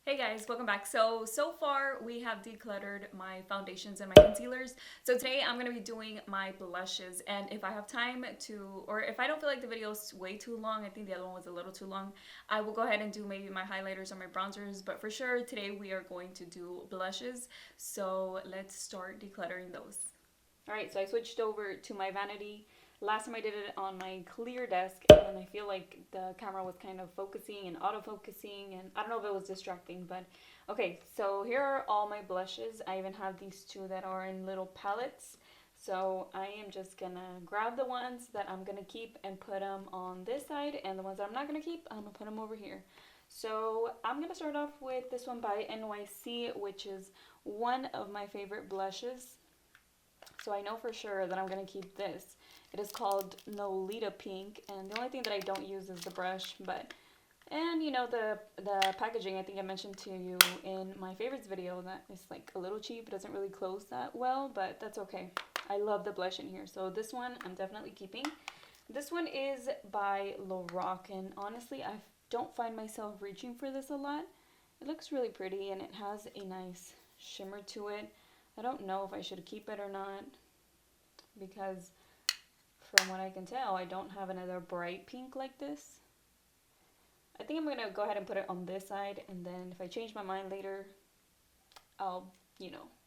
Hey guys, welcome back. So far we have decluttered my foundations and my concealers. So today I'm going to be doing my blushes, and if I have time to, or if I don't feel like the video is way too long, I think the other one was a little too long, I will go ahead and do maybe my highlighters or my bronzers, but for sure today we are going to do blushes. So let's start decluttering those. Alright, so I switched over to my vanity. Last time I did it on my clear desk, and I feel like the camera was kind of focusing and auto-focusing, and I don't know if it was distracting, but okay, so here are all my blushes. I even have these two that are in little palettes. So I am just gonna grab the ones that I'm gonna keep and put them on this side, and the ones that I'm not gonna keep, I'm gonna put them over here. So I'm gonna start off with this one by NYX, which is one of my favorite blushes. So I know for sure that I'm going to keep this. It is called Nolita Pink, and the only thing that I don't use is the brush, and you know, the packaging, I think I mentioned to you in my favorites video that it's like a little cheap. It doesn't really close that well, but that's okay. I love the blush in here. So this one I'm definitely keeping. This one is by Lorac, and honestly, I don't find myself reaching for this a lot. It looks really pretty, and it has a nice shimmer to it. I don't know if I should keep it or not, because from what I can tell, I don't have another bright pink like this. I think I'm going to go ahead and put it on this side, and then if I change my mind later, I'll,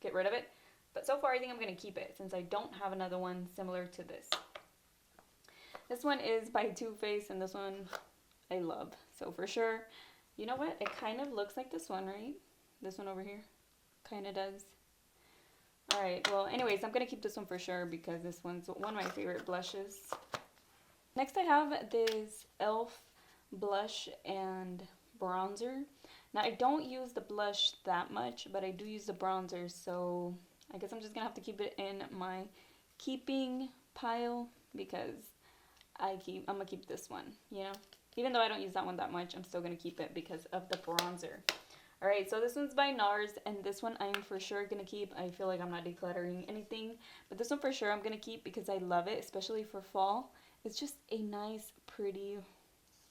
get rid of it. But so far, I think I'm going to keep it, since I don't have another one similar to this. This one is by Too Faced, and this one I love. So for sure, you know what? It kind of looks like this one, right? This one over here kind of does. Alright, well, anyways, I'm going to keep this one for sure because this one's one of my favorite blushes. Next I have this e.l.f. blush and bronzer. Now, I don't use the blush that much, but I do use the bronzer, so I guess I'm just going to have to keep it in my keeping pile because I'm going to keep this one, Even though I don't use that one that much, I'm still going to keep it because of the bronzer. Alright, so this one's by NARS, and this one I'm for sure going to keep. I feel like I'm not decluttering anything, but this one for sure I'm going to keep because I love it, especially for fall. It's just a nice, pretty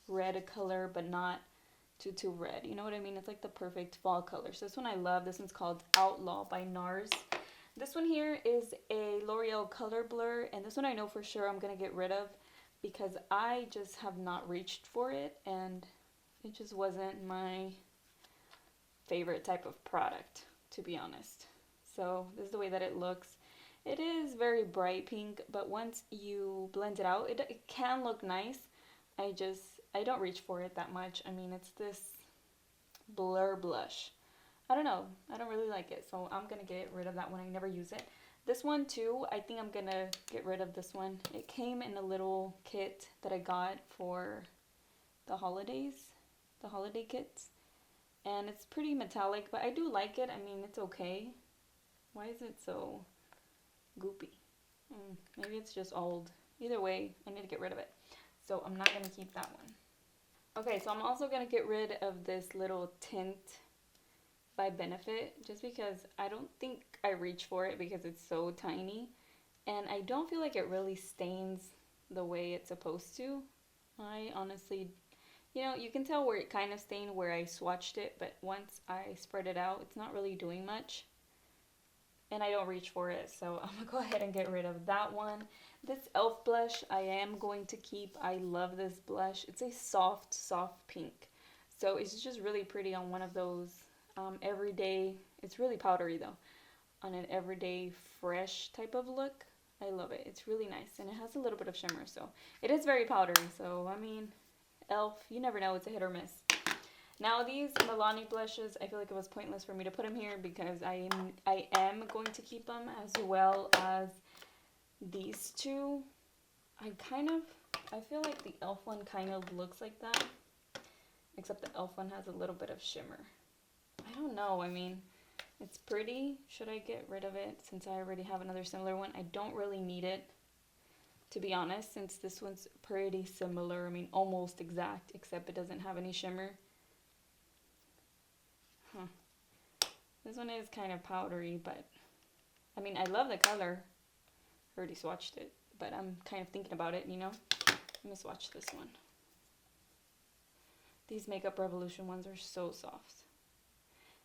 red color, but not too red. You know what I mean? It's like the perfect fall color. So this one I love. This one's called Outlaw by NARS. This one here is a L'Oreal Color Blur, and this one I know for sure I'm going to get rid of because I just have not reached for it, and it just wasn't my favorite type of product, to be honest. So this is the way that it looks. It is very bright pink, but once you blend it out, it can look nice. I don't reach for it that much. I mean, it's this blur blush. I don't know. I don't really like it, so I'm going to get rid of that one. I never use it. This one too, I think I'm going to get rid of this one. It came in a little kit that I got for the holidays, the holiday kits. And it's pretty metallic, but I do like it. I mean, it's okay. Why is it so goopy? Maybe it's just old. Either way, I need to get rid of it. So I'm not going to keep that one. Okay, so I'm also going to get rid of this little tint by Benefit, just because I don't think I reach for it because it's so tiny. And I don't feel like it really stains the way it's supposed to. I honestly, you can tell where it kind of stained where I swatched it, but once I spread it out, it's not really doing much. And I don't reach for it, so I'm going to go ahead and get rid of that one. This e.l.f. blush I am going to keep. I love this blush. It's a soft pink. So it's just really pretty on one of those everyday, it's really powdery though, on an everyday fresh type of look. I love it. It's really nice, and it has a little bit of shimmer, so it is very powdery. So, I mean, e.l.f., you never know, it's a hit or miss. Now these Milani blushes, I feel like it was pointless for me to put them here because I am going to keep them, as well as these two. I feel like the e.l.f. one kind of looks like that, except the e.l.f. one has a little bit of shimmer. I don't know, I mean, it's pretty. Should I get rid of it since I already have another similar one? I don't really need it, to be honest, since this one's pretty similar. I mean, almost exact, except it doesn't have any shimmer. This one is kind of powdery, but I mean, I love the color. I already swatched it, but I'm kind of thinking about it, Let me swatch this one. These Makeup Revolution ones are so soft.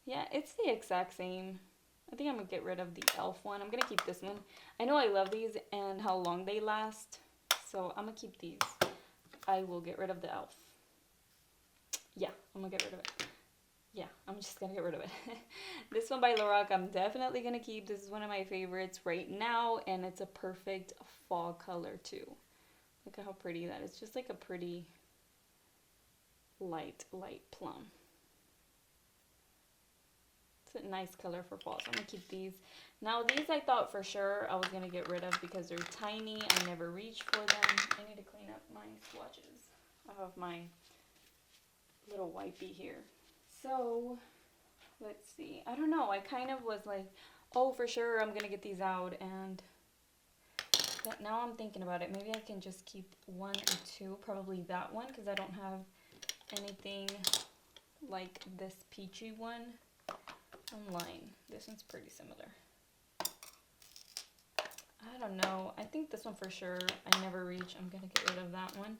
Yeah, it's the exact same. I think I'm gonna get rid of the e.l.f. one. I'm gonna keep this one. I know I love these and how long they last, so I'm gonna keep these. I will get rid of the e.l.f. Yeah, I'm gonna get rid of it. Yeah, I'm just gonna get rid of it. This one by Lorac, I'm definitely gonna keep. This is one of my favorites right now, and it's a perfect fall color too. Look at how pretty that is. Just like a pretty light plum. It's a nice color for fall, so I'm gonna keep these. Now these I thought for sure I was gonna get rid of because they're tiny. I never reach for them. I need to clean up my swatches. I have my little wipey here. So let's see. I don't know. I kind of was like, oh, for sure I'm gonna get these out, but now I'm thinking about it. Maybe I can just keep one or two. Probably that one because I don't have anything like this peachy one online. This one's pretty similar. I don't know. I think this one for sure I never reach. I'm gonna get rid of that one.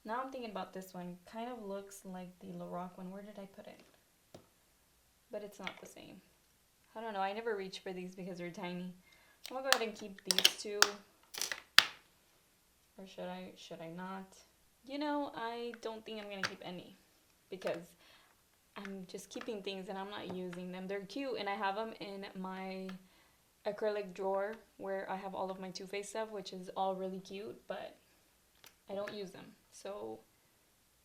Now I'm thinking about this one. Kind of looks like the Lorac one. Where did I put it? But it's not the same. I don't know. I never reach for these because they're tiny. I'm gonna go ahead and keep these two. Or should I not? You know, I don't think I'm gonna keep any because I'm just keeping things and I'm not using them. They're cute and I have them in my acrylic drawer where I have all of my Too Faced stuff, which is all really cute, but I don't use them, so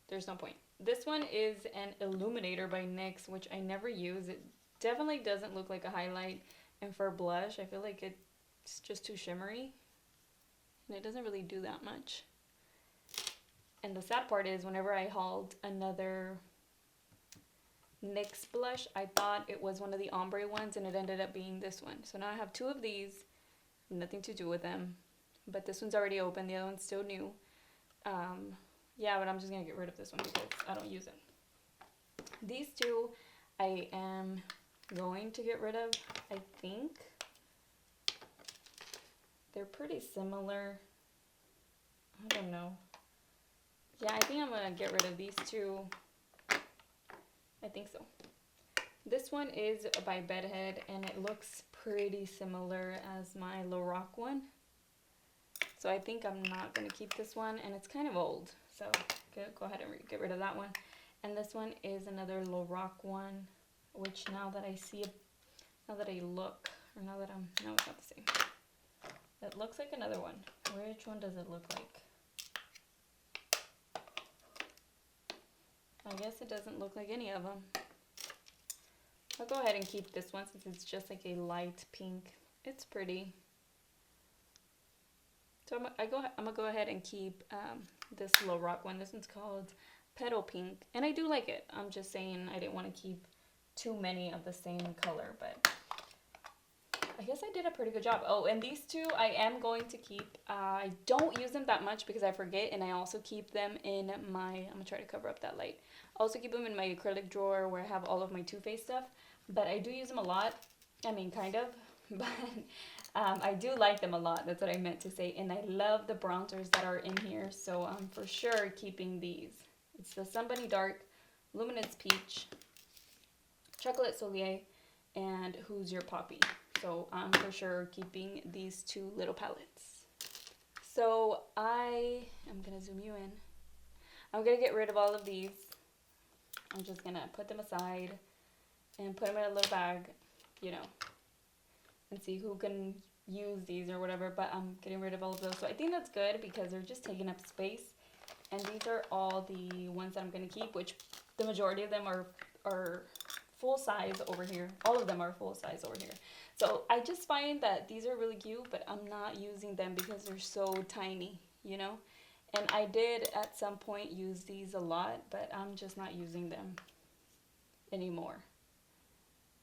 there's no point. This one is an illuminator by NYX, which I never use. It definitely doesn't look like a highlight, and for blush I feel like it's just too shimmery and it doesn't really do that much. And the sad part is whenever I hauled another NYX blush, I thought it was one of the ombre ones and it ended up being this one. So now I have two of these, nothing to do with them, but this one's already open, the other one's still new. Yeah, but I'm just gonna get rid of this one because I don't use it. These two I am going to get rid of. I think they're pretty similar. I don't know. Yeah, I think I'm gonna get rid of these two. I think so. This one is by Bedhead and it looks pretty similar as my Lorac one. So I think I'm not going to keep this one, and it's kind of old. So go ahead and get rid of that one. And this one is another Lorac one, which now that I see it, now that I look, or now that no, it's not the same. It looks like another one. Which one does it look like? I guess it doesn't look like any of them. I'll go ahead and keep this one since it's just like a light pink. It's pretty. So I'm gonna go ahead and keep this Lorac one. This one's called Petal Pink, and I do like it. I'm just saying I didn't want to keep too many of the same color, but I guess I did a pretty good job. Oh, and these two I am going to keep. I don't use them that much because I forget, and I also keep them in my, I'm gonna try to cover up that light. I also keep them in my acrylic drawer where I have all of my Too Faced stuff, but I do use them a lot. I mean, kind of, but I do like them a lot. That's what I meant to say, and I love the bronzers that are in here, so I'm for sure keeping these. It's the Somebody Dark, Luminous Peach, Chocolate Soleil, and Who's Your Poppy. So I'm for sure keeping these two little palettes. So I am going to zoom you in. I'm going to get rid of all of these. I'm just going to put them aside and put them in a little bag, you know, and see who can use these or whatever. But I'm getting rid of all of those. So I think that's good because they're just taking up space. And these are all the ones that I'm going to keep, which the majority of them are full size over here. All of them are full size over here. So I just find that these are really cute, but I'm not using them because they're so tiny, you know? And I did at some point use these a lot, but I'm just not using them anymore.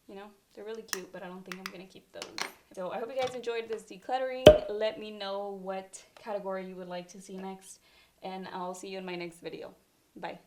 You know, they're really cute, but I don't think I'm going to keep those. So I hope you guys enjoyed this decluttering. Let me know what category you would like to see next, and I'll see you in my next video. Bye.